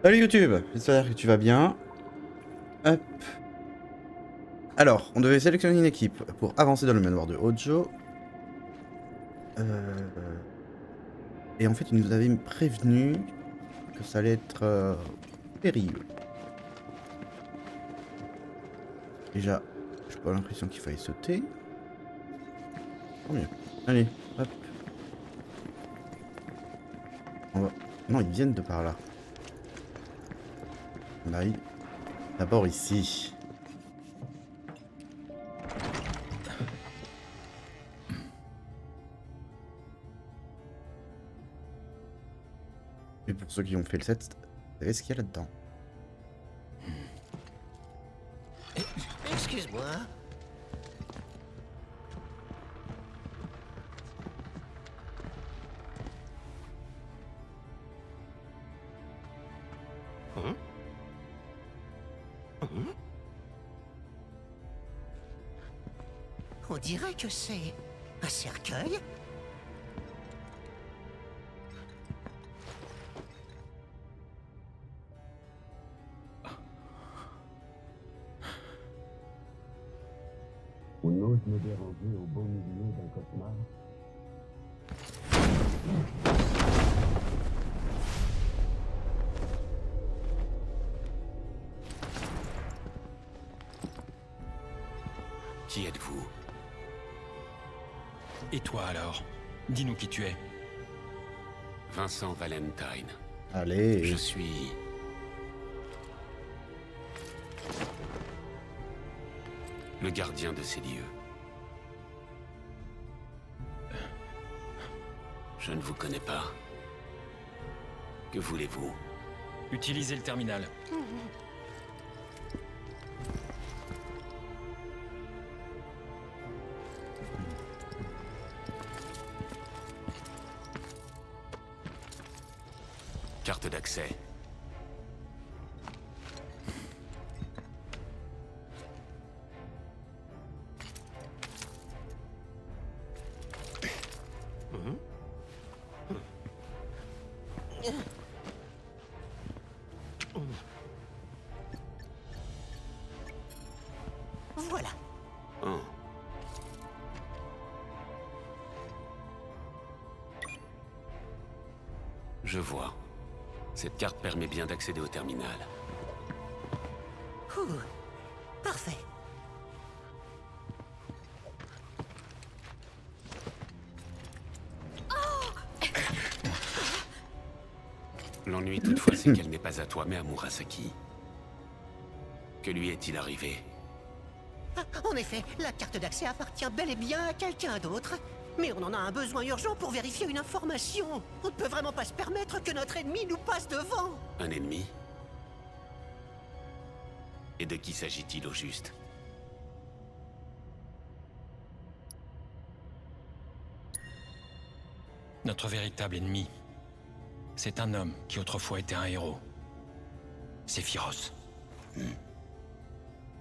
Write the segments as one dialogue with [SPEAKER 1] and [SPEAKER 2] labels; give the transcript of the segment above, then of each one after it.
[SPEAKER 1] Salut YouTube, j'espère que tu vas bien. Hop. Alors, on devait sélectionner une équipe pour avancer dans le manoir de Hojo. Euh, Et en fait, il nous avait prévenu que ça allait être périlleux. Déjà, j'ai pas l'impression qu'il faille sauter. Tant mieux. Allez, hop. On va... Non, ils viennent de par là. On arrive d'abord ici. Et pour ceux qui ont fait le set, vous savez ce qu'il y a là-dedans.
[SPEAKER 2] Excuse-moi. Hum? Hum? On dirait que c'est un cercueil.
[SPEAKER 3] On ose me déranger au beau milieu d'un cauchemar.
[SPEAKER 2] Qui êtes-vous?
[SPEAKER 4] Et toi alors? Dis-nous qui tu es.
[SPEAKER 2] Vincent Valentine.
[SPEAKER 1] Allez.
[SPEAKER 2] Je suis... le gardien de ces lieux. Je ne vous connais pas. Que voulez-vous?
[SPEAKER 4] Utilisez le terminal.
[SPEAKER 2] Carte d'accès.
[SPEAKER 5] Voilà.
[SPEAKER 2] Oh. Je vois. Cette carte permet bien d'accéder au terminal.
[SPEAKER 5] Ouh, parfait.
[SPEAKER 2] L'ennui toutefois, c'est qu'elle n'est pas à toi, mais à Murasaki. Que lui est-il arrivé?
[SPEAKER 5] En effet, la carte d'accès appartient bel et bien à quelqu'un d'autre. Mais on en a un besoin urgent pour vérifier une information. On ne peut vraiment pas se permettre que notre ennemi nous passe devant.
[SPEAKER 2] Un ennemi? Et de qui s'agit-il au juste?
[SPEAKER 4] Notre véritable ennemi. C'est un homme qui autrefois était un héros. Sephiroth.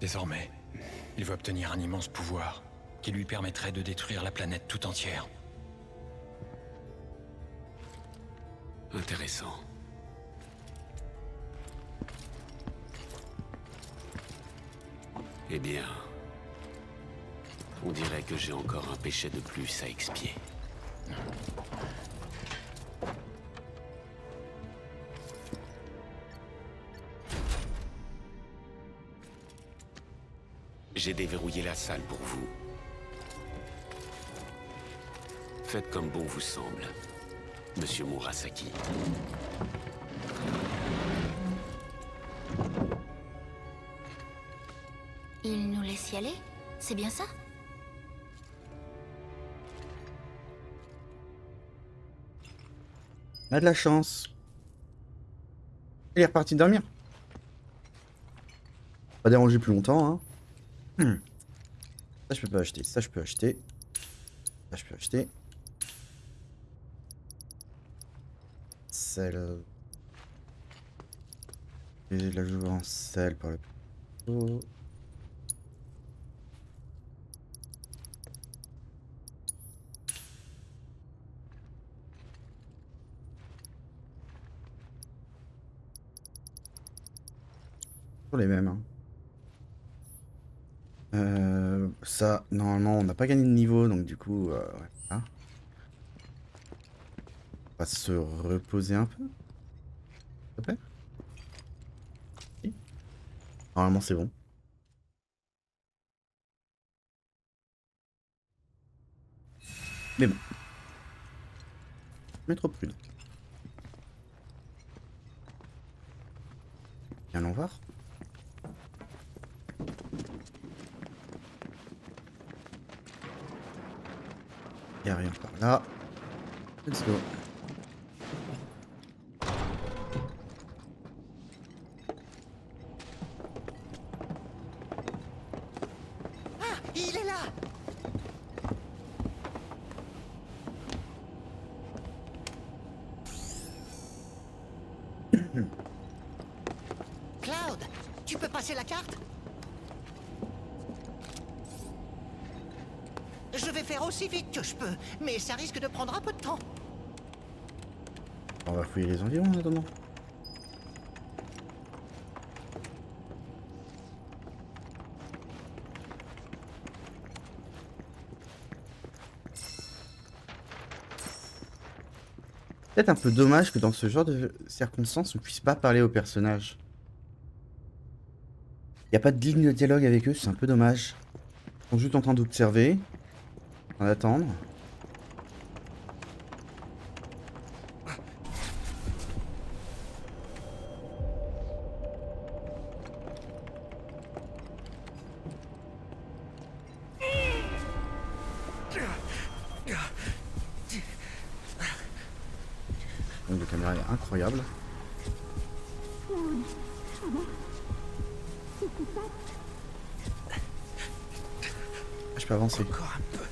[SPEAKER 4] Désormais, il veut obtenir un immense pouvoir qui lui permettrait de détruire la planète tout entière.
[SPEAKER 2] Intéressant. Eh bien... on dirait que j'ai encore un péché de plus à expier. J'ai déverrouillé la salle pour vous. Faites comme bon vous semble, Monsieur Murasaki.
[SPEAKER 6] Il nous laisse y aller? C'est bien ça?
[SPEAKER 1] On a de la chance. Il est reparti dormir. Pas déranger plus longtemps, hein. Ça, je peux pas acheter. Ça, je peux acheter. Ça, je peux acheter. Sel. Et la jouer en sel par le plutôt. Toujours les mêmes. Hein. Ça, normalement, on n'a pas gagné de niveau, donc du coup, ouais, hein. On va se reposer un peu, s'il te plaît. Oui. Normalement, c'est bon. Mais bon. Mais trop prudent. Allons voir. Y a rien par là. Let's go.
[SPEAKER 5] Ah, il est là. Cloud, tu peux passer la carte? Je vais faire aussi vite que je peux, mais ça risque de prendre un peu de temps.
[SPEAKER 1] On va fouiller les environs en attendant. Peut-être un peu dommage que dans ce genre de circonstances, on puisse pas parler aux personnages. Y a pas de ligne de dialogue avec eux, c'est un peu dommage. Ils sont juste en train d'observer, en attendre. Donc la caméra est incroyable. Je peux avancer.
[SPEAKER 5] Encore un peu.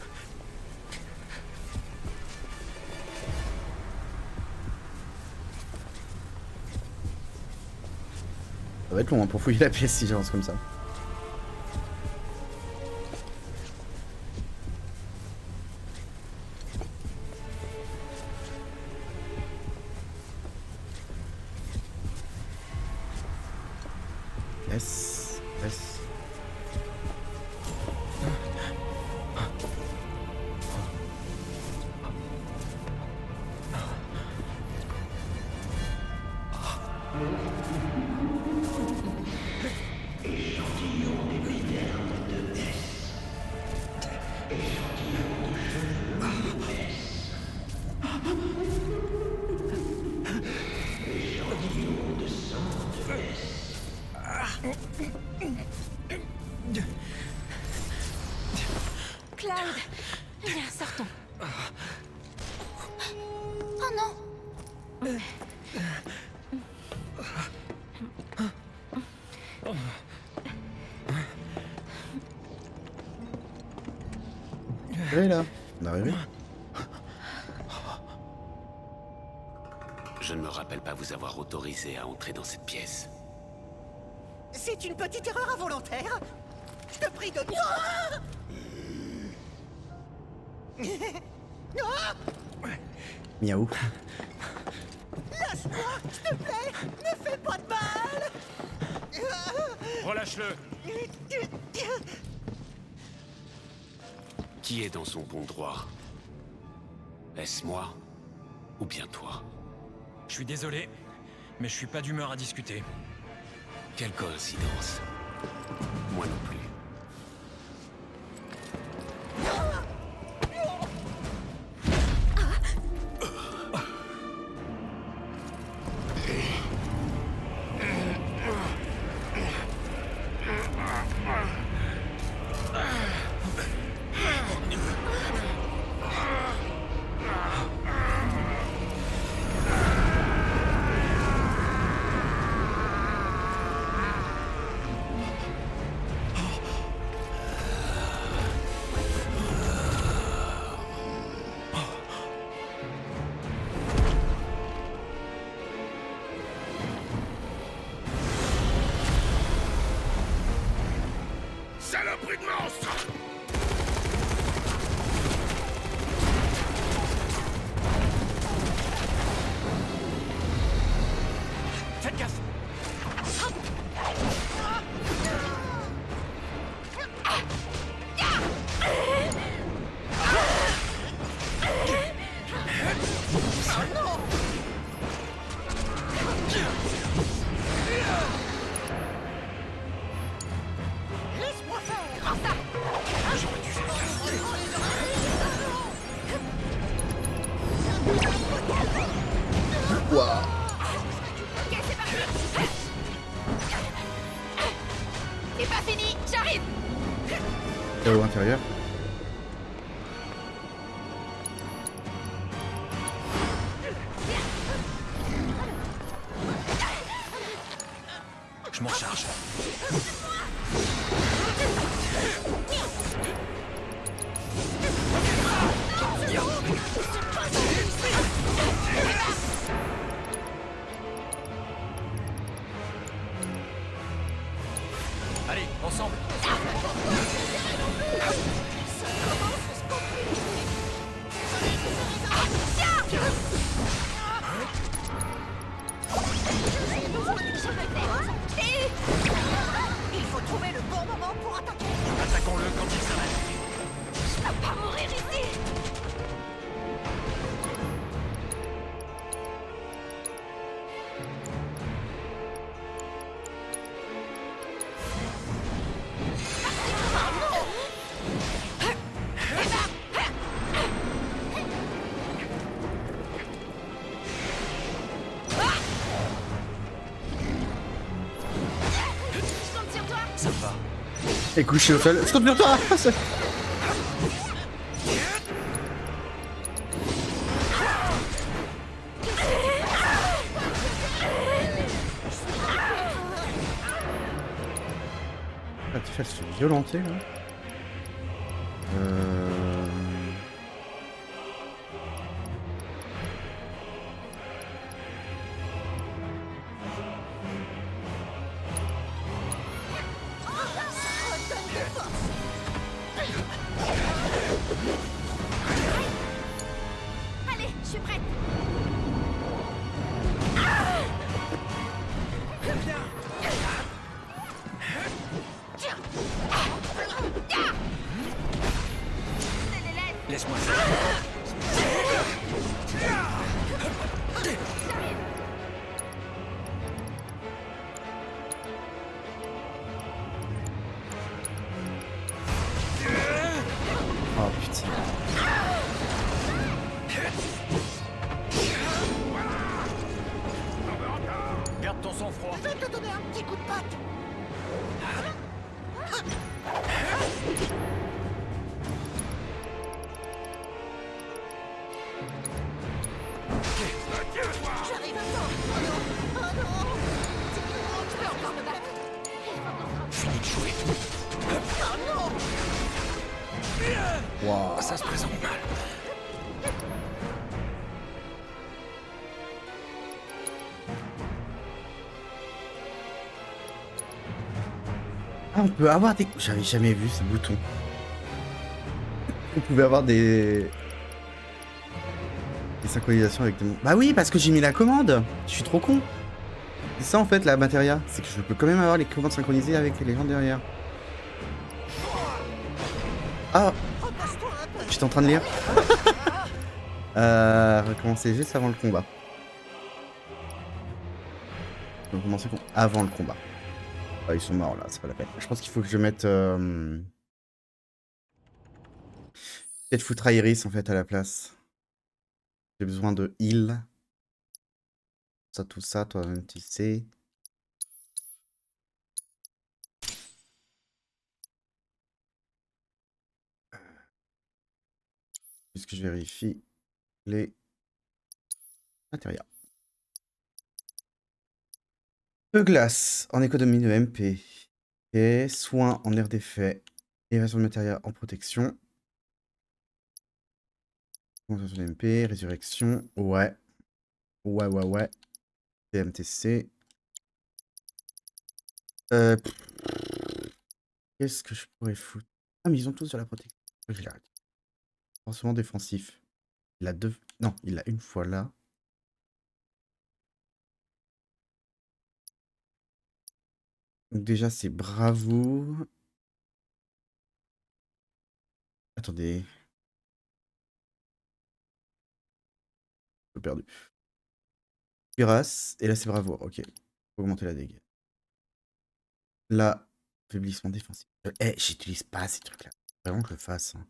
[SPEAKER 1] Ça va être long hein, pour fouiller la pièce si j'avance comme ça. Yes, yes.
[SPEAKER 6] Cloud, viens, sortons. Oh non.
[SPEAKER 1] Oui là, on est arrivé.
[SPEAKER 2] Je ne me rappelle pas vous avoir autorisé à entrer dans cette pièce.
[SPEAKER 5] C'est une petite erreur involontaire. Je te prie de...
[SPEAKER 1] Miaou.
[SPEAKER 5] Lâche-moi, s'il te plaît. Ne fais pas de mal.
[SPEAKER 4] Relâche-le.
[SPEAKER 2] Qui est dans son bon droit? Est-ce moi ou bien toi?
[SPEAKER 4] Je suis désolé, mais je suis pas d'humeur à discuter.
[SPEAKER 2] Quelle coïncidence. Moi non plus. Saloperie de monstre!
[SPEAKER 4] Faites gaffe.
[SPEAKER 1] Chaos intérieur.
[SPEAKER 4] Je m'en charge. Allez, ensemble.
[SPEAKER 5] Il faut trouver le bon moment pour attaquer.
[SPEAKER 4] Attaquons-le quand il s'arrête.
[SPEAKER 6] Je peux pas mourir ici. Je compte sur toi.
[SPEAKER 4] Ça va.
[SPEAKER 1] Et couché au sol. Stop sur toi. Ah, tu fais se violenter là.
[SPEAKER 6] Allez, je suis prête.
[SPEAKER 4] Laisse-moi ça.
[SPEAKER 1] Oh putain.
[SPEAKER 4] Garde ton sang-froid.
[SPEAKER 5] Je vais te donner un petit coup de patte. J'arrive à temps. Oh non. Oh non. Je peux encore me battre.
[SPEAKER 4] Fini de jouer.
[SPEAKER 5] Oh non.
[SPEAKER 1] Waouh.
[SPEAKER 4] Ça se présente mal.
[SPEAKER 1] Ah, on peut avoir des... J'avais jamais vu ce bouton. On pouvait avoir des synchronisations avec des... Bah oui, parce que j'ai mis la commande. Je suis trop con. C'est ça en fait la matéria. C'est que je peux quand même avoir les commandes synchronisées avec les gens derrière. Ah,
[SPEAKER 5] Repose-toi un peu.
[SPEAKER 1] j'étais en train de lire. Recommencer juste avant le combat. Donc commencer avant le combat. Ah, ils sont morts là, c'est pas la peine. Je pense qu'il faut que je mette... Peut-être foutre Iris en fait à la place. J'ai besoin de heal. Ça, tout ça, toi-même tu sais. Puisque je vérifie les matériaux. Peu glace en économie de MP. Ok, soin en air d'effet. Évasion de matériel en protection. Concentration de MP, résurrection. Ouais. Ouais. TMTC. Qu'est-ce que je pourrais foutre? Ah, mais ils ont tous de la protection. Je l'arrête. Forcément défensif. Il a deux... Non, il a une fois là. Donc déjà, c'est bravo. Attendez. J'ai perdu. Cuirasse. Et là, c'est bravo. Ok. Faut augmenter la dégâts. Là, faiblissement défensif. Eh, j'utilise pas ces trucs-là. Faut vraiment que je le fasse. Hein.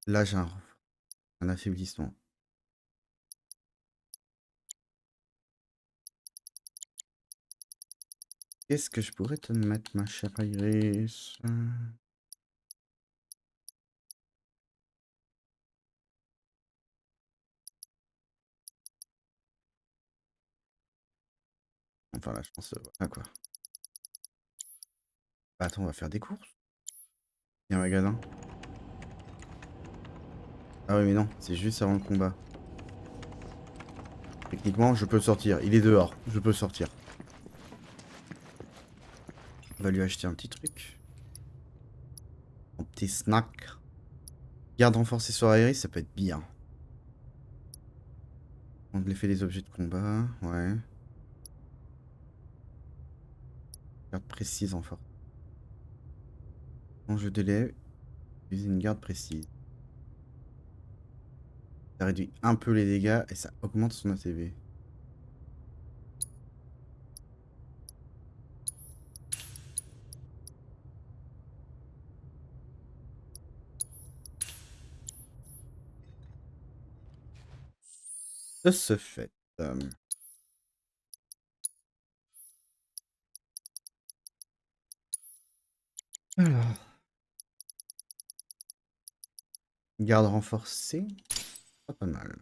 [SPEAKER 1] Là, j'ai un affaiblissement. Qu'est-ce que je pourrais te mettre, ma chère Iris? Enfin là, je pense... voilà quoi. Bah, attends, on va faire des courses. Il y a un magasin. Ah oui, mais non, c'est juste avant le combat. Techniquement, je peux sortir. Il est dehors. Je peux sortir. On va lui acheter un petit truc. Un petit snack. Garde renforcée sur Iris, ça peut être bien. On l'effet des objets de combat. Ouais. Garde précise en force. Enjeu délai. Utiliser une garde précise. Ça réduit un peu les dégâts et ça augmente son ATB. De ce fait. Alors. Garde renforcée. Pas mal.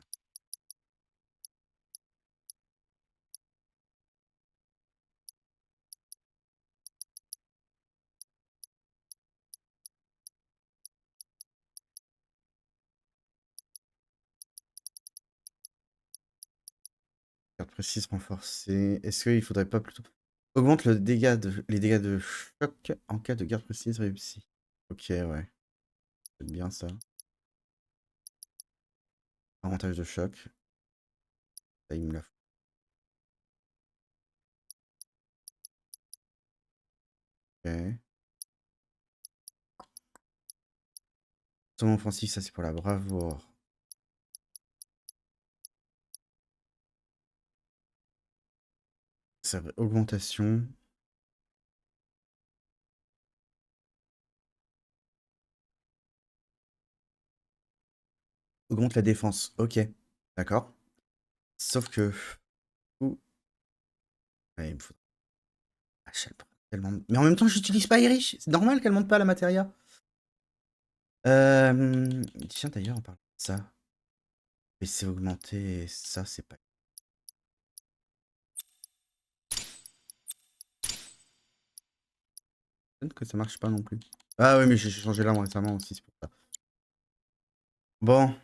[SPEAKER 1] Garde précise renforcée. Est-ce qu'il faudrait pas plutôt... Augmente les dégâts de choc en cas de garde précise réussie. Ok, ouais. C'est bien ça. Avantage de choc. Ça, il me la faut. Ok. Son offensif, ça c'est pour la bravoure. Ça, augmentation. Augmente la défense. Ok. D'accord. Sauf que... Ouh. Ouais, il me faut... Ah, tellement... Mais en même temps, j'utilise pas Irish. C'est normal qu'elle monte pas la matéria. Tiens, d'ailleurs, on parle de ça. Mais c'est augmenté, ça, c'est pas... Peut-être que ça marche pas non plus. Ah oui, mais j'ai changé l'arme récemment aussi, c'est pour ça. Bon.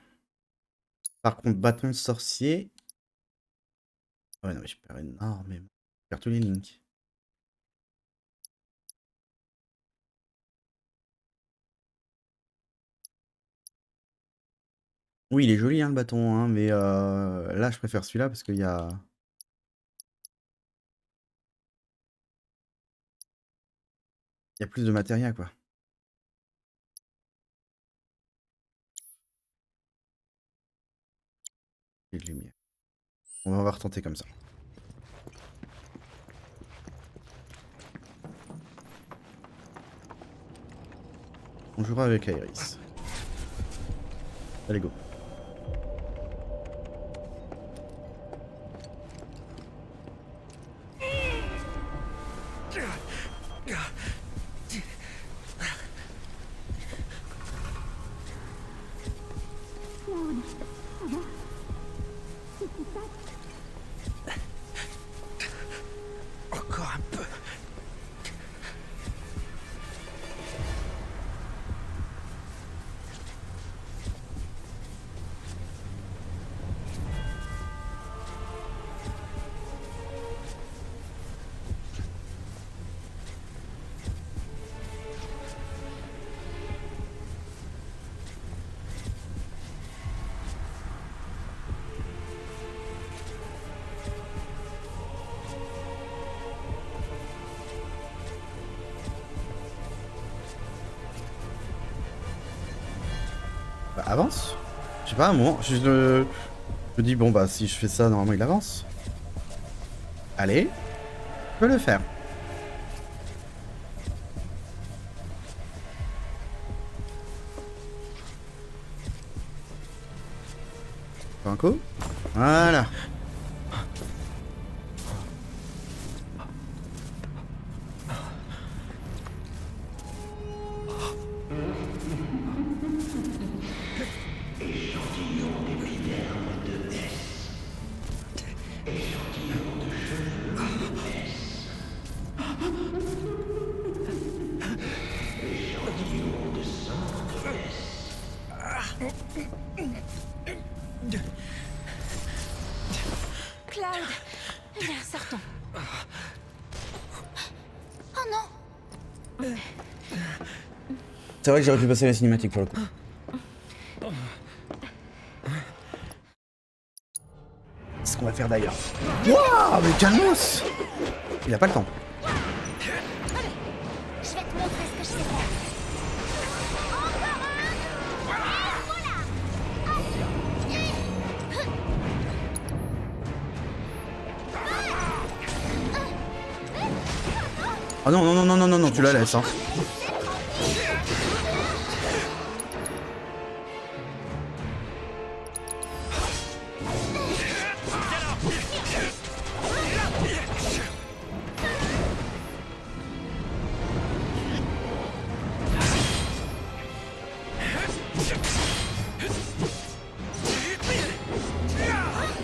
[SPEAKER 1] Par contre, bâton de sorcier... Ouais, non, mais je perds énormément. Je perds tous les links. Oui, il est joli, hein, le bâton, hein, mais là, je préfère celui-là parce qu'il y a... Il y a plus de matériel, quoi. Et de lumière. On va retenter comme ça. On jouera avec Iris. Allez, go.
[SPEAKER 5] Encore un peu.
[SPEAKER 1] Bah, avance. Je sais pas, moi, je me dis, bon, bah, si je fais ça, normalement, il avance. Allez, je peux le faire. Encore un coup. Voilà.
[SPEAKER 6] Cloud. Viens, sortons. Oh non.
[SPEAKER 1] C'est vrai que j'aurais pu passer la cinématique pour le coup. C'est ce qu'on va faire d'ailleurs. Waouh, mais calmos! Il a pas le temps.
[SPEAKER 6] Je vais te montrer ce que je sais faire.
[SPEAKER 1] Ah non, non, non, non, non, non, non, tu la laisses, hein.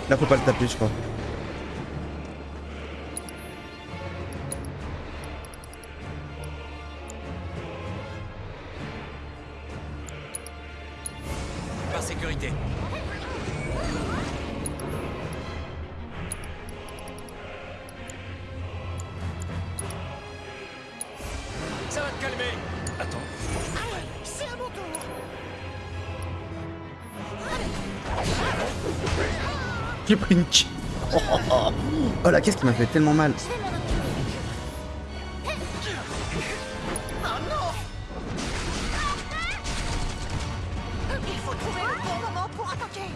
[SPEAKER 1] Là, faut pas le taper, je crois.
[SPEAKER 4] Par sécurité. Ça va te calmer. Attends.
[SPEAKER 5] C'est à mon tour.
[SPEAKER 1] J'ai pris une kill. Oh la caisse qui m'a fait tellement mal.
[SPEAKER 6] Je vais m'en occuper.
[SPEAKER 5] Oh non! Il faut trouver le bon moment pour attaquer.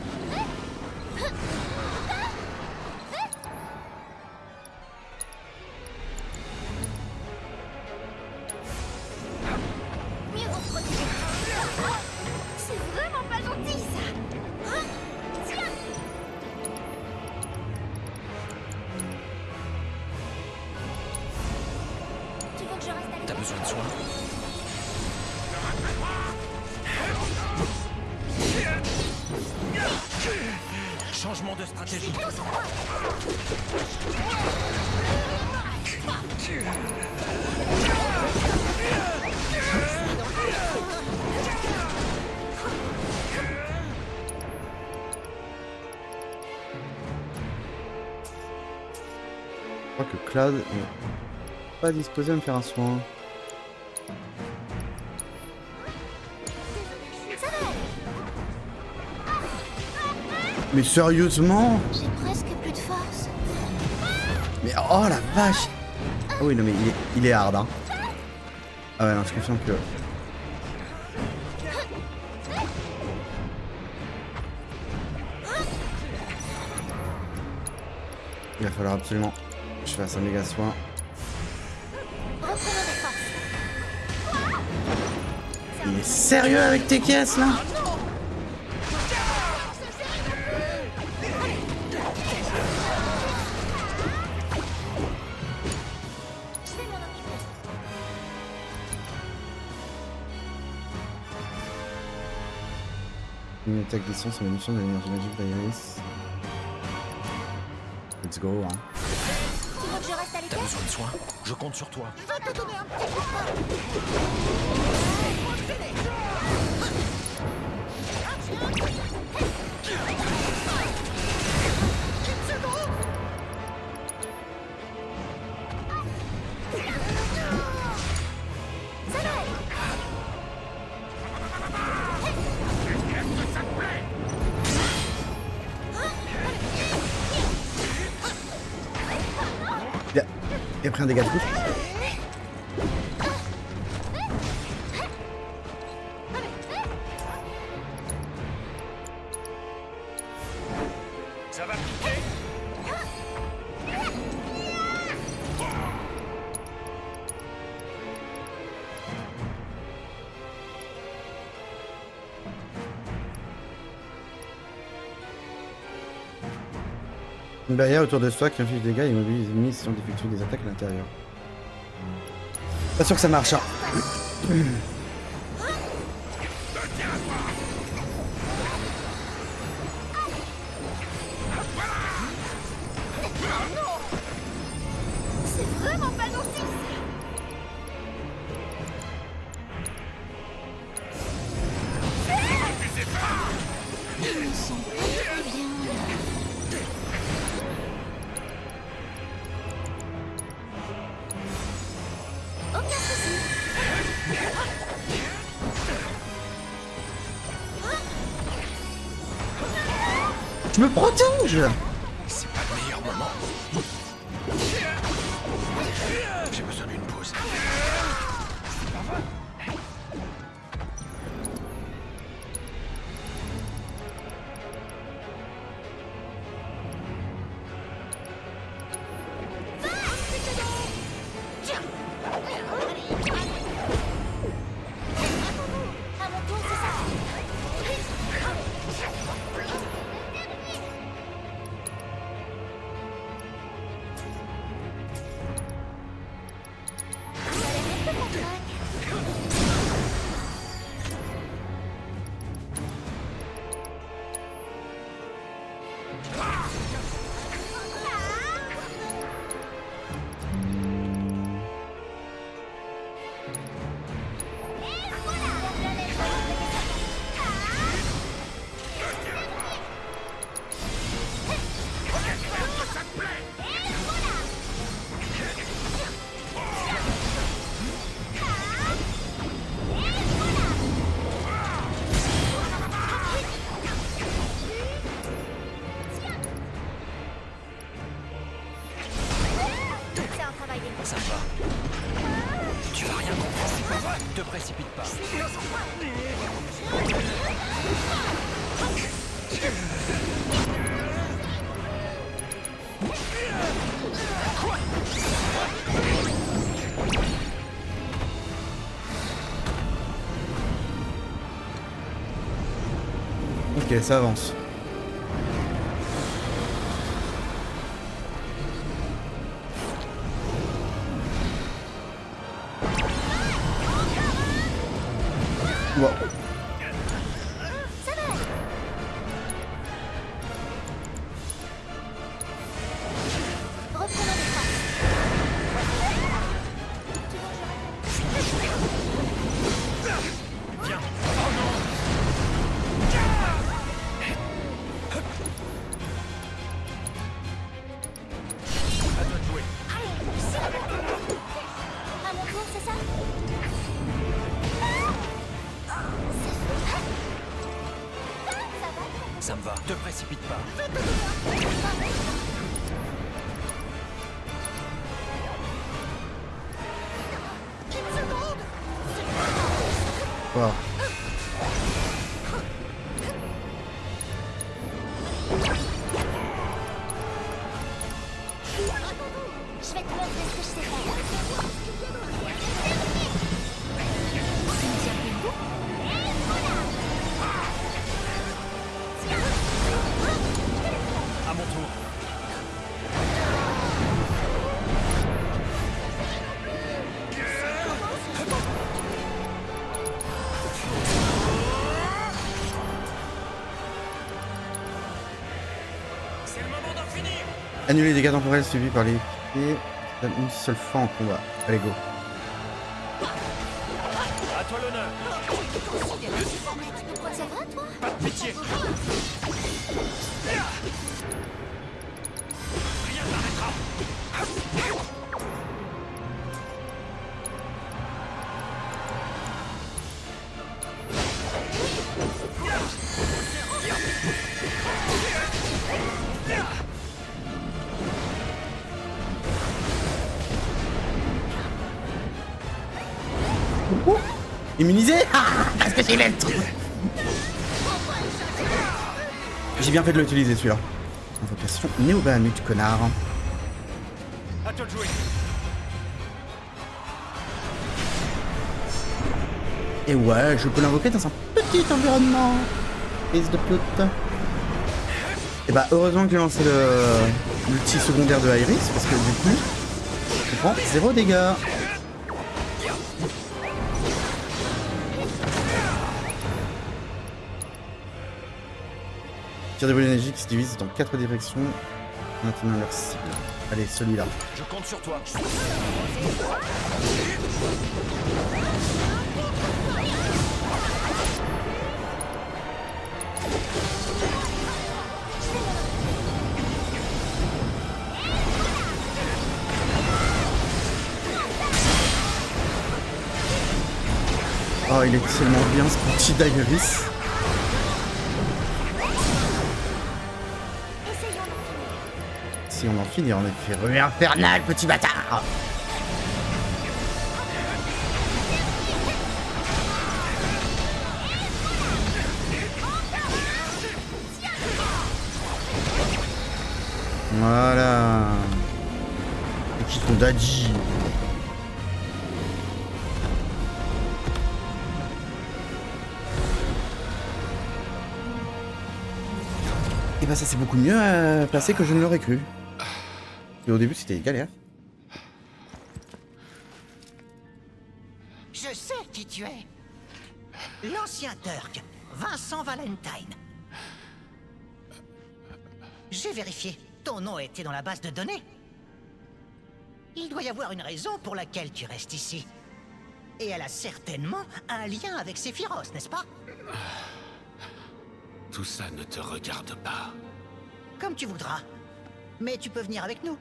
[SPEAKER 6] Mieux vous protéger. C'est vraiment pas gentil, ça. Tiens. Tu veux que je reste à
[SPEAKER 4] T'as
[SPEAKER 6] l'écoute?
[SPEAKER 4] besoin de soins? Changement de stratégie.
[SPEAKER 1] Je crois que Cloud n'est pas disposé à me faire un soin.
[SPEAKER 6] Ça va aller.
[SPEAKER 1] Mais sérieusement?
[SPEAKER 6] J'ai presque plus de force.
[SPEAKER 1] Mais oh la vache! Ah oui, non, mais il est hard, hein. Ah ouais, non, je confirme que. Il va falloir absolument que je fasse un méga soin.
[SPEAKER 6] Reprenons des forces.
[SPEAKER 1] Il est sérieux avec tes caisses là?
[SPEAKER 6] Je vais m'en occuper.
[SPEAKER 1] Une attaque d'essence sur la mission de l'énergie magique d'Iris. Let's go, hein.
[SPEAKER 6] Tu veux que je reste à
[SPEAKER 4] T'as
[SPEAKER 6] l'écoute?
[SPEAKER 4] besoin de soins? Je compte sur toi.
[SPEAKER 5] Je vais te donner un petit coup de main.
[SPEAKER 6] Ça va aller.
[SPEAKER 1] Il a pris un dégât de coup.
[SPEAKER 4] Ça va piquer?
[SPEAKER 1] Une barrière autour de soi qui inflige des dégâts et immobilise les ennemis si on effectue des attaques à l'intérieur. Pas sûr que ça marche, hein.
[SPEAKER 6] C'est vraiment pas gentil, ça. Je me sens pas très bien.
[SPEAKER 1] me protège.
[SPEAKER 4] C'est pas le meilleur moment. J'ai besoin d'une pause.
[SPEAKER 6] Tiens. À mon tour, c'est ça. Vous allez mettre mon trac. C'est un travail d'équipe.
[SPEAKER 4] Ça va. Tu vas rien comprendre. Te précipite pas.
[SPEAKER 1] Ok, ça avance. Wow.
[SPEAKER 6] Ça va. Reprenons les traces.
[SPEAKER 4] Viens. Oh non. À toi de jouer.
[SPEAKER 6] Allez, c'est à mon tour. À mon tour, c'est ça. Ça va.
[SPEAKER 4] Ça me va. Te précipite pas.
[SPEAKER 6] Une seconde.
[SPEAKER 1] Wow.
[SPEAKER 6] Je vais te montrer ce que je sais faire. Tu me tiens plus debout. Et voilà.
[SPEAKER 4] À mon tour. C'est le moment d'en finir.
[SPEAKER 1] Annuler les dégâts temporels suivis par les pieds une seule fois en combat. Allez, go.
[SPEAKER 4] À toi l'honneur.
[SPEAKER 6] C'est vrai, toi?
[SPEAKER 4] Pas de pitié. Rien ne m'arrêtera.
[SPEAKER 1] Immunisé. Ah, parce que j'ai l'être. J'ai bien fait de l'utiliser celui-là. Invocation Néo-Bahamut, connard.
[SPEAKER 4] À toi de jouer.
[SPEAKER 1] Et ouais, je peux l'invoquer dans un petit environnement. Fils de pute. Et bah heureusement que j'ai lancé l'ulti secondaire de Iris, parce que du coup, je prends 0 dégâts. Tir de boule énergique qui se divise dans 4 directions, maintenant leur cible. Allez, celui-là.
[SPEAKER 4] Je compte sur toi.
[SPEAKER 1] Oh, il est tellement bien ce petit d'Iris.
[SPEAKER 6] Essayons d'en finir.
[SPEAKER 1] Si on en finit en effet. Rue infernal, petit bâtard! Voilà. Et qui sont daddy. Et bah ça c'est beaucoup mieux placé que je ne l'aurais cru. Et au début c'était galère.
[SPEAKER 5] Je sais qui tu es. L'ancien Turc, Vincent Valentine. J'ai vérifié. Ton nom était dans la base de données. Il doit y avoir une raison pour laquelle tu restes ici. Et elle a certainement un lien avec Sephiroth, n'est-ce pas?
[SPEAKER 2] Tout ça ne te regarde pas.
[SPEAKER 5] Comme tu voudras. Mais tu peux venir avec nous.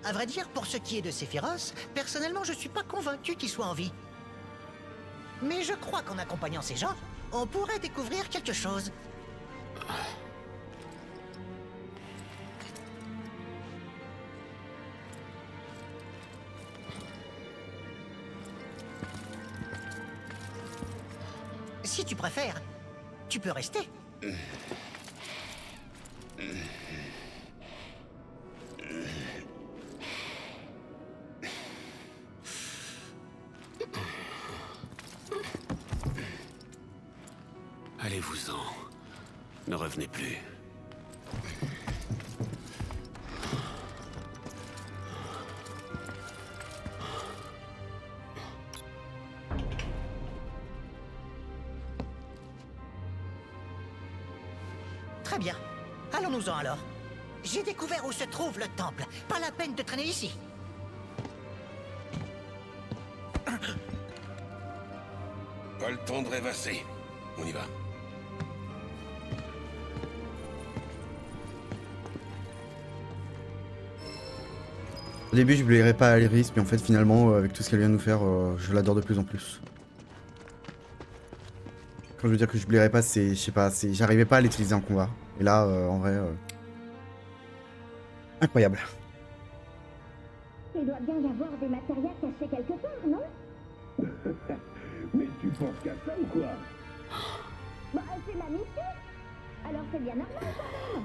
[SPEAKER 5] À vrai dire, pour ce qui est de Sephiroth, personnellement, je suis pas convaincu qu'il soit en vie. Mais je crois qu'en accompagnant ces gens, on pourrait découvrir quelque chose. Si tu préfères, tu peux rester.
[SPEAKER 2] Allez-vous-en. Ne revenez plus.
[SPEAKER 5] Très bien. Allons-nous-en alors. J'ai découvert où se trouve le temple. Pas la peine de traîner ici.
[SPEAKER 7] Pas le temps de rêvasser. On y va.
[SPEAKER 1] Au début je blairais pas à Iris, mais en fait finalement avec tout ce qu'elle vient de nous faire, je l'adore de plus en plus. Quand je veux dire que je blairais pas, c'est, je sais pas, c'est, j'arrivais pas à l'utiliser en combat. Et là, en vrai, incroyable.
[SPEAKER 6] Il doit bien y avoir des matérias cachés quelque part, non?
[SPEAKER 3] Mais tu penses qu'à ça ou quoi?
[SPEAKER 6] Bah, c'est ma mission. Alors c'est bien normal quand même.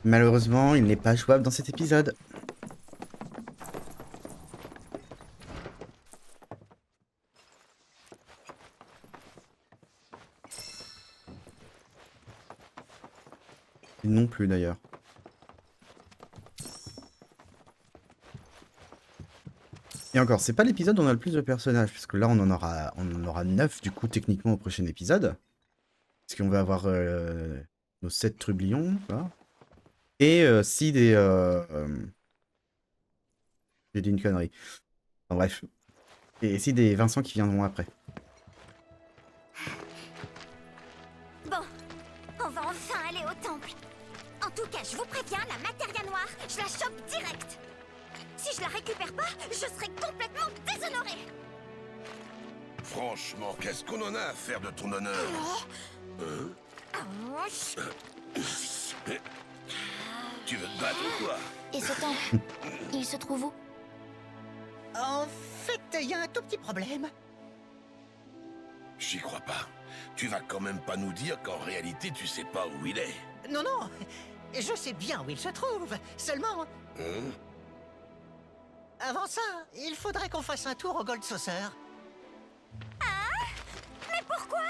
[SPEAKER 1] Malheureusement, il n'est pas jouable dans cet épisode. Non plus d'ailleurs. Et encore, c'est pas l'épisode où on a le plus de personnages, puisque là on en aura 9 du coup techniquement au prochain épisode. Parce qu'on va avoir nos 7 trublions, là. Et si des... j'ai dit une connerie. Enfin, bref. Et si des Vincent qui viendront après.
[SPEAKER 6] Bon, on va enfin aller au temple. En tout cas, je vous préviens, la matéria noire, je la chope direct. Si je la récupère pas, je serai complètement déshonorée.
[SPEAKER 7] Franchement, qu'est-ce qu'on en a à faire de ton honneur?
[SPEAKER 6] Oh,
[SPEAKER 7] Tu veux te battre ou quoi?
[SPEAKER 6] Et ce temple, il se trouve où?
[SPEAKER 5] En fait, il y a un tout petit problème.
[SPEAKER 7] J'y crois pas. Tu vas quand même pas nous dire qu'en réalité tu sais pas où il est.
[SPEAKER 5] Non, non, je sais bien où il se trouve. Seulement,
[SPEAKER 7] Hein?
[SPEAKER 5] avant ça, il faudrait qu'on fasse un tour au Gold Saucer.
[SPEAKER 6] Mais pourquoi?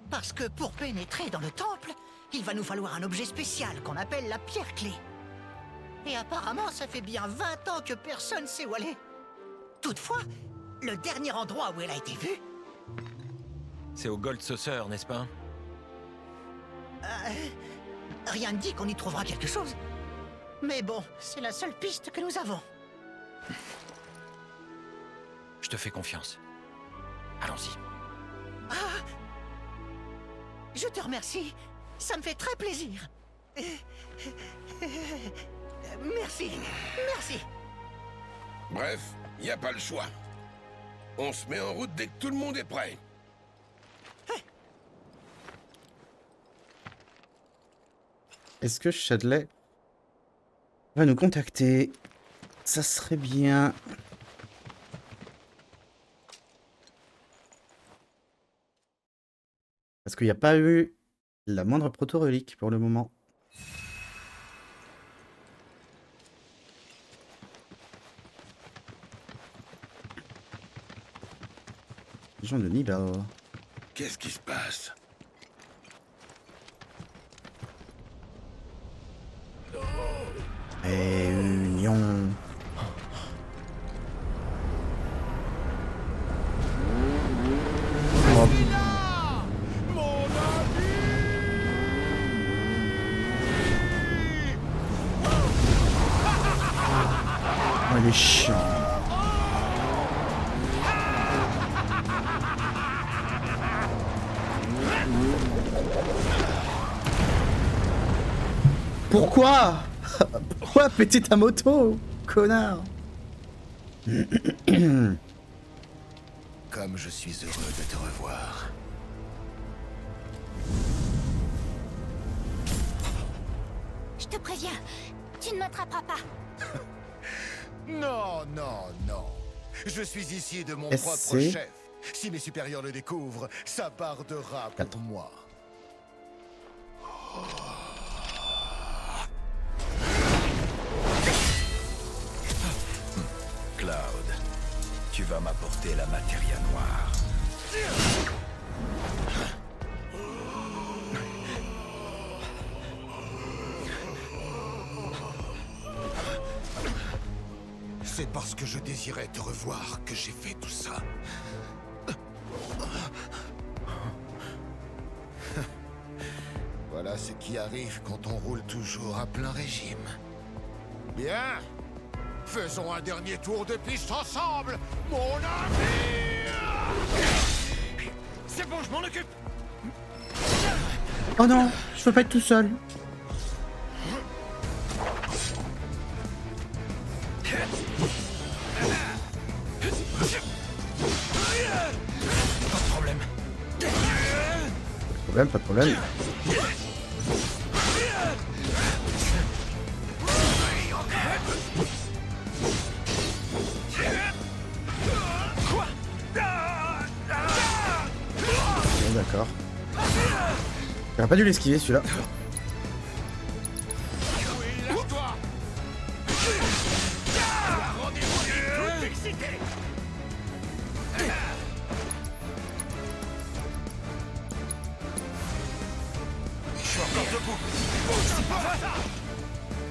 [SPEAKER 5] Parce que pour pénétrer dans le temple, il va nous falloir un objet spécial qu'on appelle la pierre clé. Et apparemment, ça fait bien 20 ans que personne sait où elle est. Toutefois, le dernier endroit où elle a été vue,
[SPEAKER 4] C'est au Gold Saucer, n'est-ce pas?
[SPEAKER 5] rien ne dit qu'on y trouvera quelque chose. Mais bon, c'est la seule piste que nous avons. Je
[SPEAKER 4] Je te fais confiance. Allons-y.
[SPEAKER 5] Je te remercie. Ça me fait très plaisir. Merci. Merci.
[SPEAKER 7] Bref, y a pas le choix. On se met en route dès que tout le monde est prêt.
[SPEAKER 1] Est-ce que Chadley va nous contacter? Ça serait bien. Parce qu'il n'y a pas eu la moindre proto-relique pour le moment. Jean Denis là.
[SPEAKER 7] Qu'est-ce qui se passe?
[SPEAKER 1] Réunion. Oh, il est chiant. Pourquoi? Pourquoi péter ta moto, connard?
[SPEAKER 7] Comme je suis heureux de te revoir.
[SPEAKER 6] Je te préviens, tu ne m'attraperas pas.
[SPEAKER 8] Non, non, non. Je suis ici de mon
[SPEAKER 1] SC.
[SPEAKER 8] propre chef. Si mes supérieurs le découvrent, ça bardera pour moi.
[SPEAKER 9] Cloud, tu vas m'apporter la Materia Noire.
[SPEAKER 8] C'est parce que je désirais te revoir que j'ai fait tout ça. Voilà ce qui arrive quand on roule toujours à plein régime. Bien. Faisons un dernier tour de piste ensemble, mon ami.
[SPEAKER 4] C'est bon, je m'en occupe.
[SPEAKER 1] Oh non, je veux pas être tout seul.
[SPEAKER 4] Pas de problème.
[SPEAKER 1] Pas de problème. Bon, d'accord. J'aurais pas dû l'esquiver celui-là.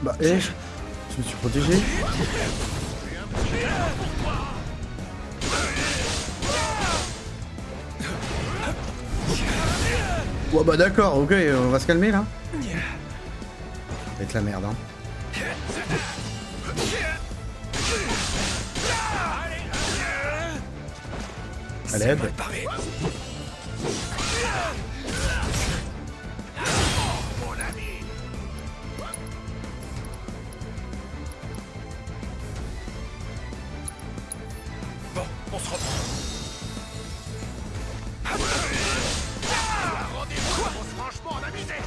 [SPEAKER 1] Bah, je me suis protégé. Ouais, bah d'accord, ok, on va se calmer là. Ça va être la merde, hein. À l'aide.
[SPEAKER 4] Bon, on se reprend.
[SPEAKER 8] Franchement, la misère.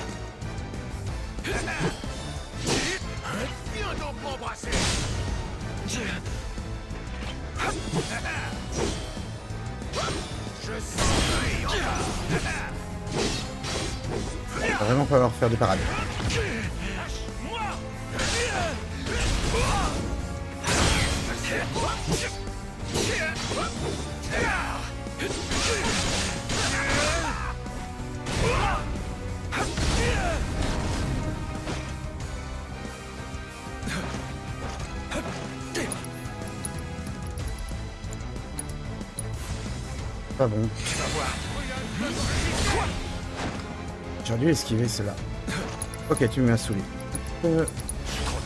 [SPEAKER 8] Viens donc m'embrasser. Je sens
[SPEAKER 1] Il va vraiment falloir faire des parades. Pas bon. J'aurais dû esquiver cela. Ok, tu m'as saoulé.
[SPEAKER 4] Trop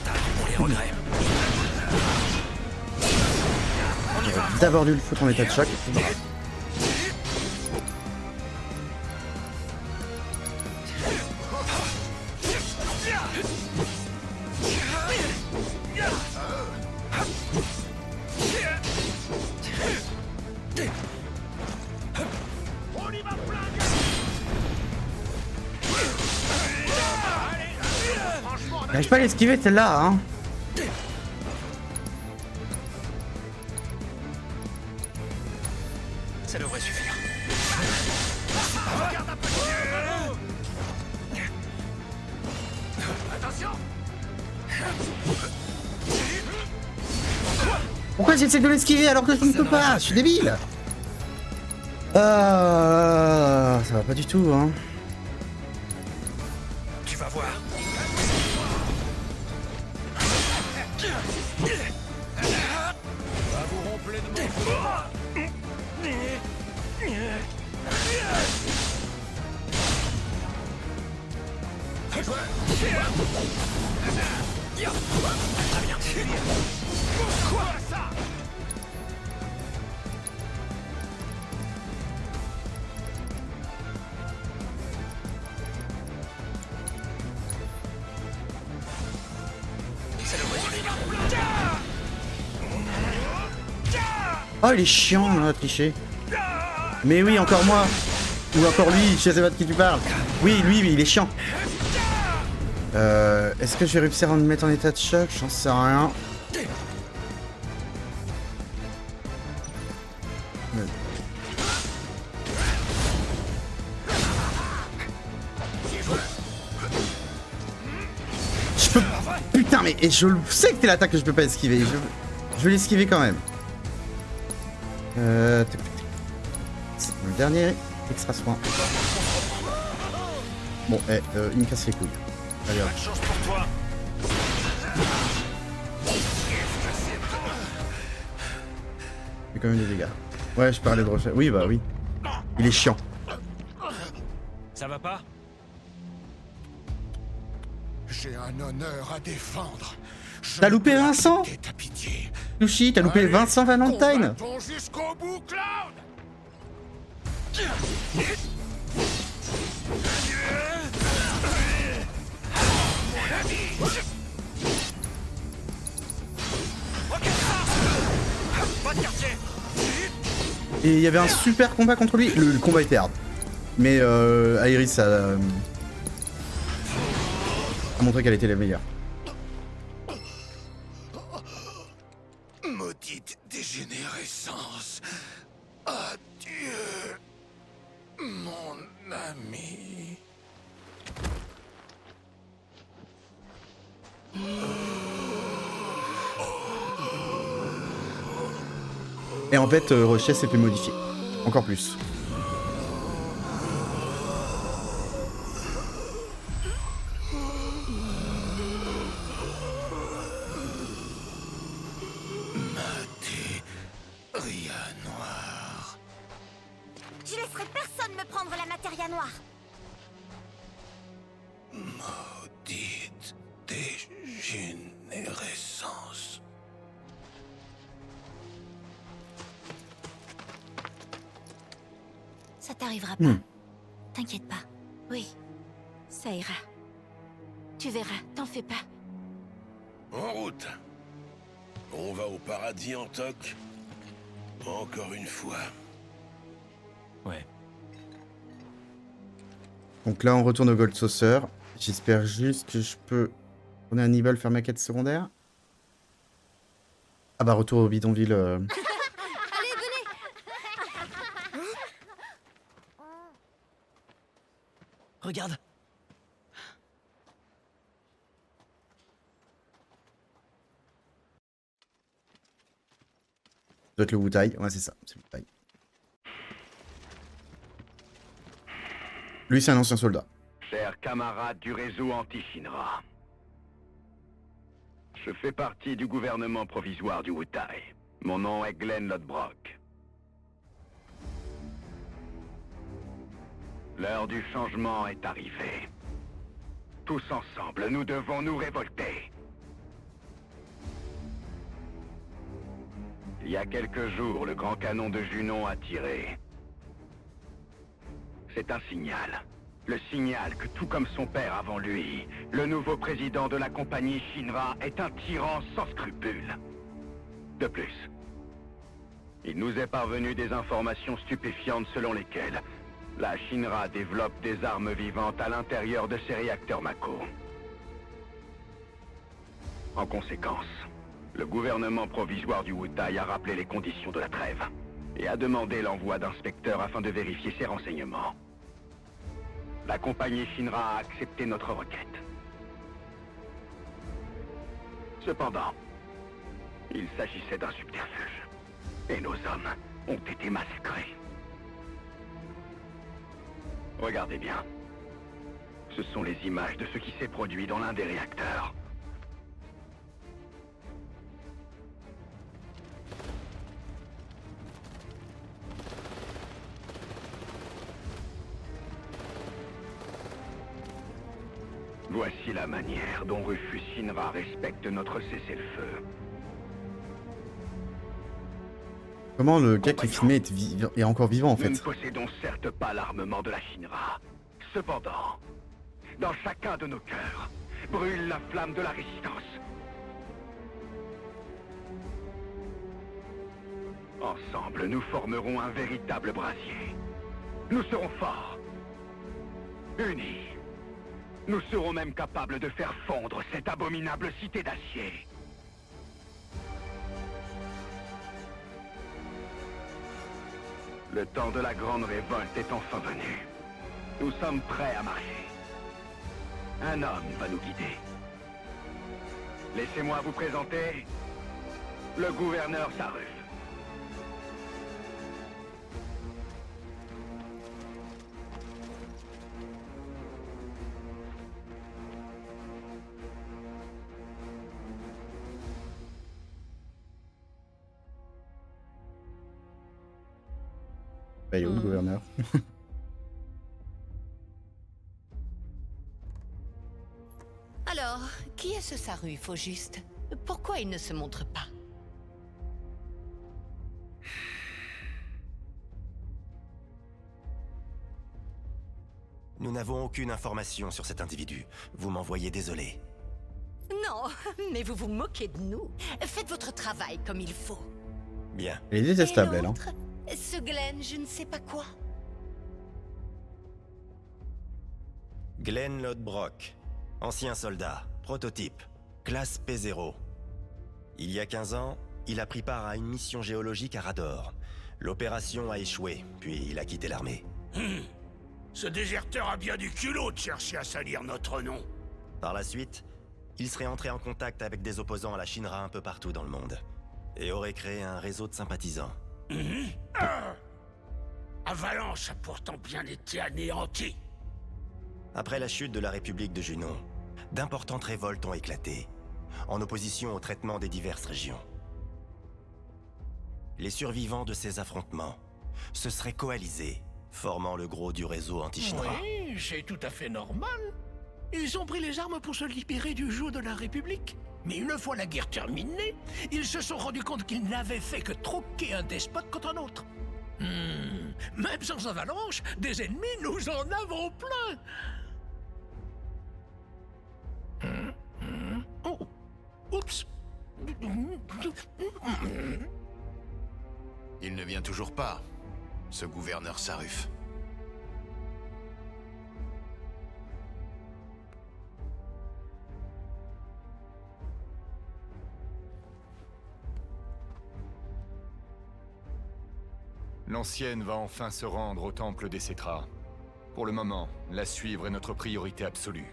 [SPEAKER 4] tard pour les regrets. On y va.
[SPEAKER 1] d'abord dû le foutre en état de choc. J'arrive pas à l'esquiver celle-là, hein.
[SPEAKER 4] Ça devrait suffire.
[SPEAKER 1] Pourquoi j'essaie de l'esquiver alors que je ne peux pas? Je suis débile. Ça va pas du tout, hein.
[SPEAKER 4] Tu vas voir.
[SPEAKER 1] Oh, il est chiant là, tricher. Mais oui, encore moi. Ou encore lui, je sais pas de qui tu parles. Oui, lui, il est chiant. Est-ce que je vais réussir à me mettre en état de choc? J'en sais rien. Je peux... Putain, mais et je sais que c'est l'attaque que je peux pas esquiver. Je vais l'esquiver quand même. Le dernier extra soin. Bon, il me casse les couilles. Allez, hop.
[SPEAKER 4] Chance pour toi.
[SPEAKER 1] J'ai quand même des dégâts. Ouais, je parlais de recherche. Oui, bah oui. Il est chiant.
[SPEAKER 4] Ça va pas?
[SPEAKER 8] J'ai un honneur à défendre.
[SPEAKER 1] T'as loupé Vincent?
[SPEAKER 8] Ta pitié.
[SPEAKER 1] Lucy, t'as loupé
[SPEAKER 8] Allez,
[SPEAKER 1] Vincent Valentine.
[SPEAKER 8] combattons jusqu'au bout, Cloud.
[SPEAKER 1] Et il y avait un super combat contre lui. Le combat était hard. Mais Aerys a montré qu'elle était la meilleure.
[SPEAKER 8] Maudite dégénérescence. Adieu, mon ami.
[SPEAKER 1] Et en fait, Rochet s'est fait modifier. Encore plus.
[SPEAKER 8] Noir.
[SPEAKER 6] Je laisserai personne me prendre la matéria noire.
[SPEAKER 8] Maudite dégénérescence.
[SPEAKER 6] Ça t'arrivera pas. T'inquiète pas. Oui, ça ira. Tu verras, t'en fais pas.
[SPEAKER 7] En route. On va au paradis en toc. Encore une fois.
[SPEAKER 4] Ouais.
[SPEAKER 1] Donc là, on retourne au Gold Saucer. J'espère juste que je peux tourner un niveau, faire ma quête secondaire. Ah bah, retour au bidonville.
[SPEAKER 6] Allez, venez.
[SPEAKER 5] Regarde.
[SPEAKER 1] Ça doit être le Wutai. Ouais, c'est ça. C'est le Wutai. Lui, c'est un ancien soldat.
[SPEAKER 10] Chers camarades du réseau anti-Shinra, je fais partie du gouvernement provisoire du Wutai. Mon nom est Glenn Lodbrok. L'heure du changement est arrivée. Tous ensemble, nous devons nous révolter. Il y a quelques jours, le grand canon de Junon a tiré. C'est un signal. Le signal que, tout comme son père avant lui, le nouveau président de la compagnie Shinra est un tyran sans scrupules. De plus, il nous est parvenu des informations stupéfiantes selon lesquelles la Shinra développe des armes vivantes à l'intérieur de ses réacteurs Mako. En conséquence, le gouvernement provisoire du Wutai a rappelé les conditions de la trêve et a demandé l'envoi d'inspecteurs afin de vérifier ses renseignements. La compagnie Shinra a accepté notre requête. Cependant, il s'agissait d'un subterfuge, et nos hommes ont été massacrés. Regardez bien. Ce sont les images de ce qui s'est produit dans l'un des réacteurs. Voici la manière dont Rufus Shinra respecte notre cessez-le-feu.
[SPEAKER 1] Comment le gars qui est filmé est encore vivant en
[SPEAKER 10] Nous ne
[SPEAKER 1] fait?
[SPEAKER 10] possédons certes pas l'armement de la Shinra. Cependant, dans chacun de nos cœurs, brûle la flamme de la résistance. Ensemble, nous formerons un véritable brasier. Nous serons forts. Unis. Nous serons même capables de faire fondre cette abominable cité d'acier. Le temps de la grande révolte est enfin venu. Nous sommes prêts à marcher. Un homme va nous guider. Laissez-moi vous présenter le gouverneur Saruf.
[SPEAKER 1] Bah, il est où le gouverneur?
[SPEAKER 11] Alors, qui est ce Saruf au juste? Pourquoi il ne se montre pas?
[SPEAKER 9] Nous n'avons aucune information sur cet individu. Vous m'en voyez désolé.
[SPEAKER 11] Non, mais vous vous moquez de nous. Faites votre travail comme il faut.
[SPEAKER 9] Bien.
[SPEAKER 1] Elle est détestable,
[SPEAKER 11] Et
[SPEAKER 1] elle. Hein.
[SPEAKER 11] l'autre, ce Glenn, je ne sais pas quoi.
[SPEAKER 9] Glenn Lodbrok, ancien soldat, prototype, classe P0. Il y a 15 ans, il a pris part à une mission géologique à Rador. L'opération a échoué, puis il a quitté l'armée.
[SPEAKER 7] Ce déserteur a bien du culot de chercher à salir notre nom.
[SPEAKER 9] Par la suite, il serait entré en contact avec des opposants à la Shinra un peu partout dans le monde, et aurait créé un réseau de sympathisants.
[SPEAKER 7] Avalanche a pourtant bien été anéanti.
[SPEAKER 9] Après la chute de la République de Junon, d'importantes révoltes ont éclaté, en opposition au traitement des diverses régions. Les survivants de ces affrontements se seraient coalisés, formant le gros du réseau anti-Shinra.
[SPEAKER 7] Oui, c'est tout à fait normal. Ils ont pris les armes pour se libérer du joug de la République. Mais une fois la guerre terminée, ils se sont rendus compte qu'ils n'avaient fait que troquer un despote contre un autre. Même sans avalanche, des ennemis, nous en avons plein. Oh, oups.
[SPEAKER 8] Il ne vient toujours pas, ce gouverneur Saruf.
[SPEAKER 12] L'ancienne va enfin se rendre au temple des Cétras. Pour le moment, la suivre est notre priorité absolue.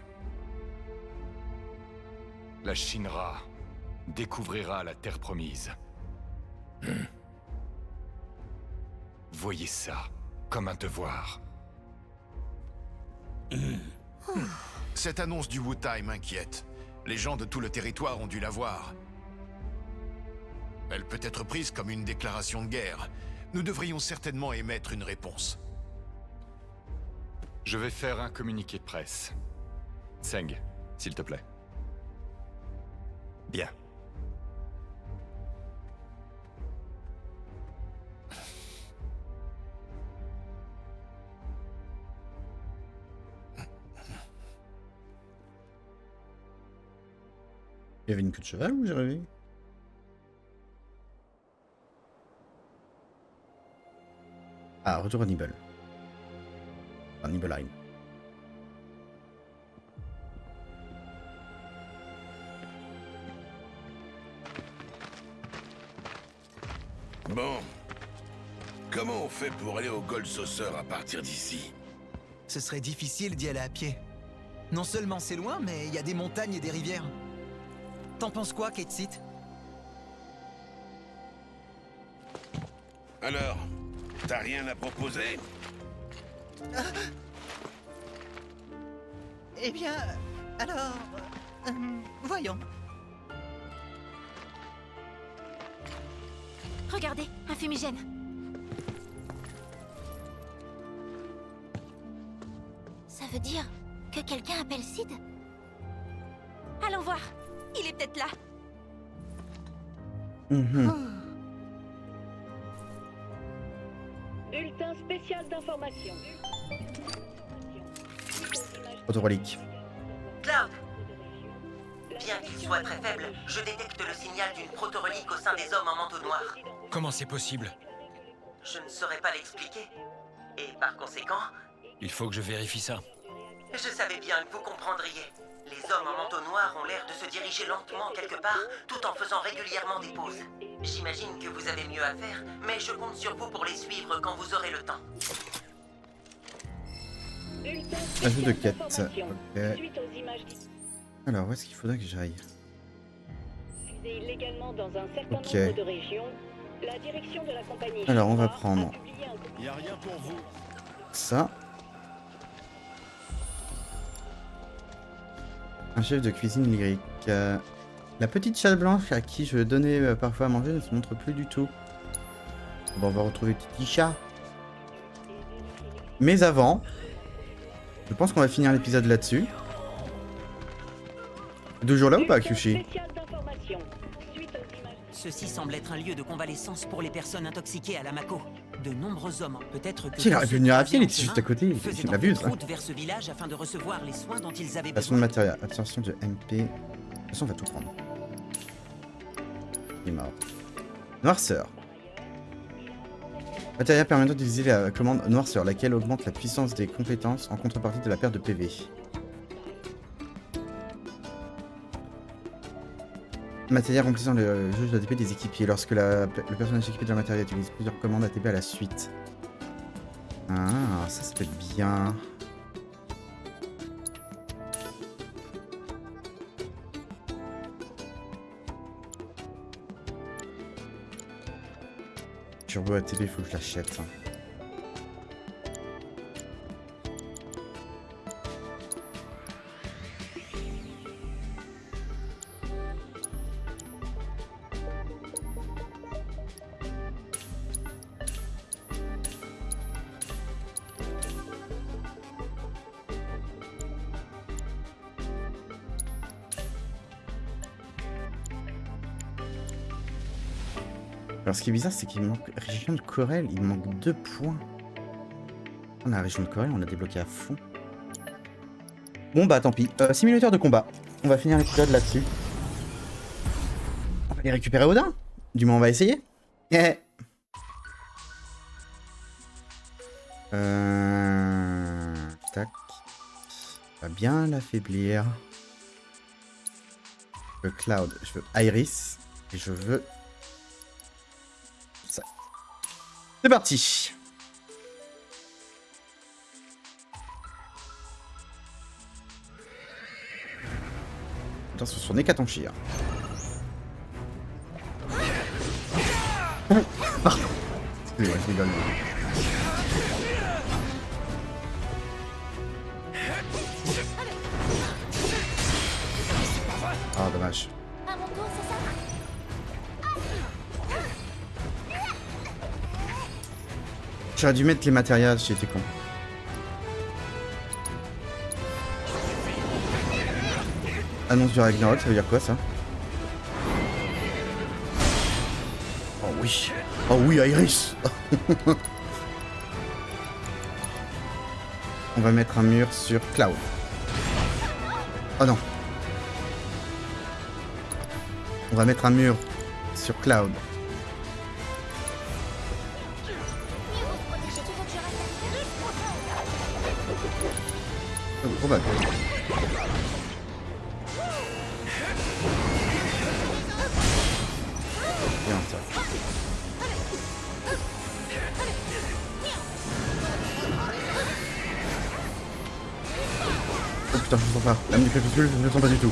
[SPEAKER 12] La Shinra découvrira la terre promise. Voyez ça comme un devoir.
[SPEAKER 8] Cette annonce du Wutai m'inquiète. Les gens de tout le territoire ont dû la voir. Elle peut être prise comme une déclaration de guerre. Nous devrions certainement émettre une réponse.
[SPEAKER 12] Je vais faire un communiqué de presse. Seng, s'il te plaît.
[SPEAKER 9] Bien.
[SPEAKER 1] Il y avait une queue de cheval ou j'ai rêvé? Ah, retour à Nibel. Enfin, Nibelheim.
[SPEAKER 13] Bon. Comment on fait pour aller au Gold Saucer à partir d'ici?
[SPEAKER 14] Ce serait difficile d'y aller à pied. Non seulement c'est loin, mais il y a des montagnes et des rivières. T'en penses quoi, Kate Sith?
[SPEAKER 13] Alors, t'as rien à proposer?
[SPEAKER 5] Eh bien, alors... voyons.
[SPEAKER 6] Regardez, un fumigène. Ça veut dire que quelqu'un appelle Sid? Allons voir. Il est peut-être là.
[SPEAKER 15] Bulletin spécial d'information.
[SPEAKER 1] Autorelique.
[SPEAKER 16] Cloud! Bien qu'il soit très faible, je détecte le signal d'une proto-relique au sein des hommes en manteau noir.
[SPEAKER 4] Comment c'est possible?
[SPEAKER 16] Je ne saurais pas l'expliquer. Et par conséquent,
[SPEAKER 4] Il faut que je vérifie ça.
[SPEAKER 16] je savais bien que vous comprendriez. Les hommes en manteau noir ont l'air de se diriger lentement quelque part, tout en faisant régulièrement des pauses. J'imagine que vous avez mieux à faire, mais je compte sur vous pour les suivre quand vous aurez le temps.
[SPEAKER 1] Ajout de quête. Ok. Alors, où est-ce qu'il faudrait que j'aille?
[SPEAKER 15] Illégalement dans un certain
[SPEAKER 1] Ok.
[SPEAKER 15] nombre de régions, la direction de la compagnie
[SPEAKER 1] Alors, on va
[SPEAKER 15] Shinra
[SPEAKER 1] prendre
[SPEAKER 15] a publié un
[SPEAKER 12] Y a rien pour vous.
[SPEAKER 1] ça. Un chef de cuisine lyrique. La petite chatte blanche à qui je donnais parfois à manger ne se montre plus du tout. Bon, on va retrouver Titi Chat. Mais avant, je pense qu'on va finir l'épisode là-dessus. Toujours là ou pas, Kyushi?
[SPEAKER 16] Ceci semble être un lieu de convalescence pour les personnes intoxiquées à la Mako. De nombreux hommes, peut-être que...
[SPEAKER 1] Il aurait pu venir à pied, il était juste à côté.
[SPEAKER 16] faisaient
[SPEAKER 1] Il
[SPEAKER 16] en
[SPEAKER 1] l'abuse.
[SPEAKER 16] fait route vers ce village afin de recevoir les soins dont ils avaient
[SPEAKER 1] Façon
[SPEAKER 16] besoin.
[SPEAKER 1] de matériel, absorption de MP. De toute façon, on va tout prendre. Il est mort. Noirceur. Matériel permettant d'utiliser la commande Noirceur, laquelle augmente la puissance des compétences en contrepartie de la perte de PV. Matériel remplissant le jauge d'ATP des équipiers. Lorsque le personnage équipé de matériel utilise plusieurs commandes ATP à la suite. Ah, ça peut être bien. Turbo ATP, il faut que je l'achète. Alors ce qui est bizarre, c'est qu'il manque région de Corel, il manque 2 points. On a la région de Corel, on l'a débloqué à fond. Bon bah tant pis. Simulateur de combat. On va finir l'épisode là-dessus. On va aller récupérer Odin. Du moins on va essayer. Yeah. Tac. On va bien l'affaiblir. Je veux Cloud, je veux Iris. Et je veux... ça. C'est parti. Attention sur Nekatonchir. Pardon. Excusez-moi, je rigole. Ah, dommage.
[SPEAKER 6] À mon tour, c'est ça?
[SPEAKER 1] J'aurais dû mettre les matériels, j'ai été con. Annonce du Ragnarok, ça veut dire quoi ça? Oh oui. Oh oui, Iris. On va mettre un mur sur Cloud. Oh non. On va mettre un mur sur Cloud. Oh bah. Bien ça. Oh putain, je me sens pas. La musique crépuscule, je ne le sens pas du tout.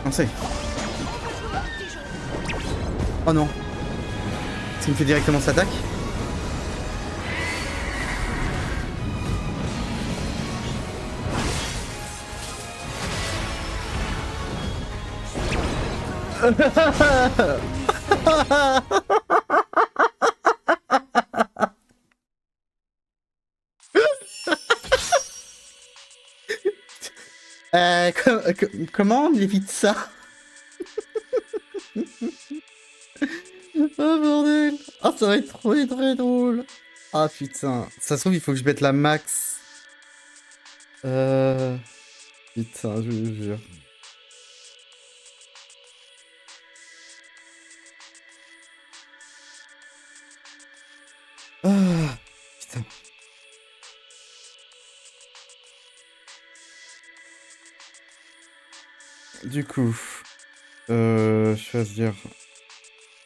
[SPEAKER 1] Non c'est. Oh non. Est-ce qu'il me fait directement cette attaque? Comment on évite ça? Oh bordel! Ah ça va être trop très drôle! Ah putain, ça se trouve il faut que je mette la max. Putain, je vous jure. Ah putain. Du coup, choisir.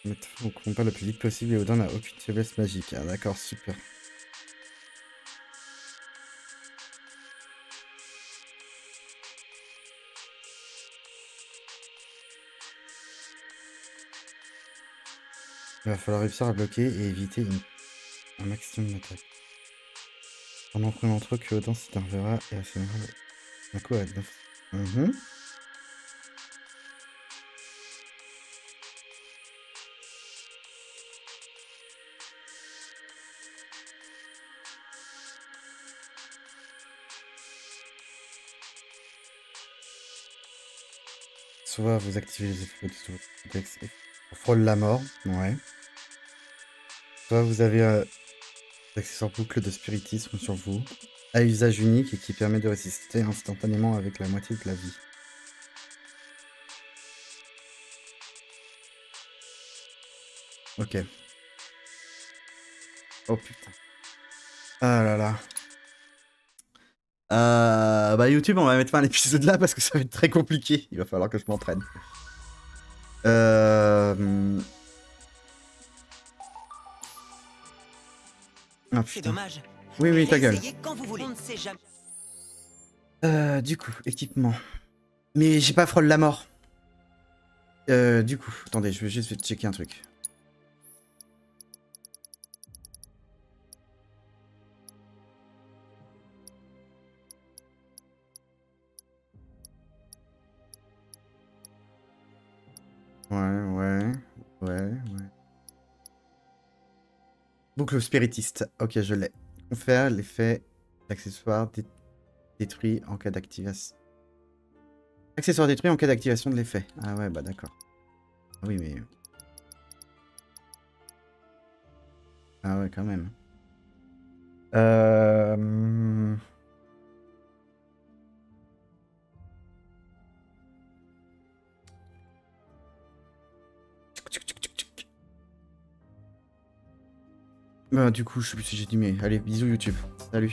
[SPEAKER 1] Mettre au combat le plus vite possible et Odin n'a aucune faiblesse magique. Ah d'accord, super. Il va falloir réussir à bloquer et éviter un maximum d'attaques. En prenant trop que Odin s'énervera et assénera un coup à 9. Soit vous activez les effets de votre contexte et frôle la mort, ouais. Soit vous avez l'accessoire boucle de spiritisme sur vous, à usage unique et qui permet de résister instantanément avec la moitié de la vie. Ok. Oh putain. Ah là là. Bah YouTube, on va mettre fin à l'épisode là parce que ça va être très compliqué. Il va falloir que je m'entraîne. Ah
[SPEAKER 16] C'est
[SPEAKER 1] putain.
[SPEAKER 16] dommage.
[SPEAKER 1] Oui, oui, ta gueule.
[SPEAKER 16] Essayez quand vous voulez. On ne sait jamais.
[SPEAKER 1] Du coup, équipement. Mais j'ai pas frôle la mort. Du coup, attendez, je vais juste checker un truc. Ouais. Boucle spiritiste. Ok, je l'ai. Confère l'effet d'accessoire détruit en cas d'activation. Accessoire détruit en cas d'activation de l'effet. Ah ouais, bah d'accord. Ah oui, mais... Ah ouais, quand même. Bah du coup, je sais plus si j'ai dit, mais allez, bisous YouTube. Salut.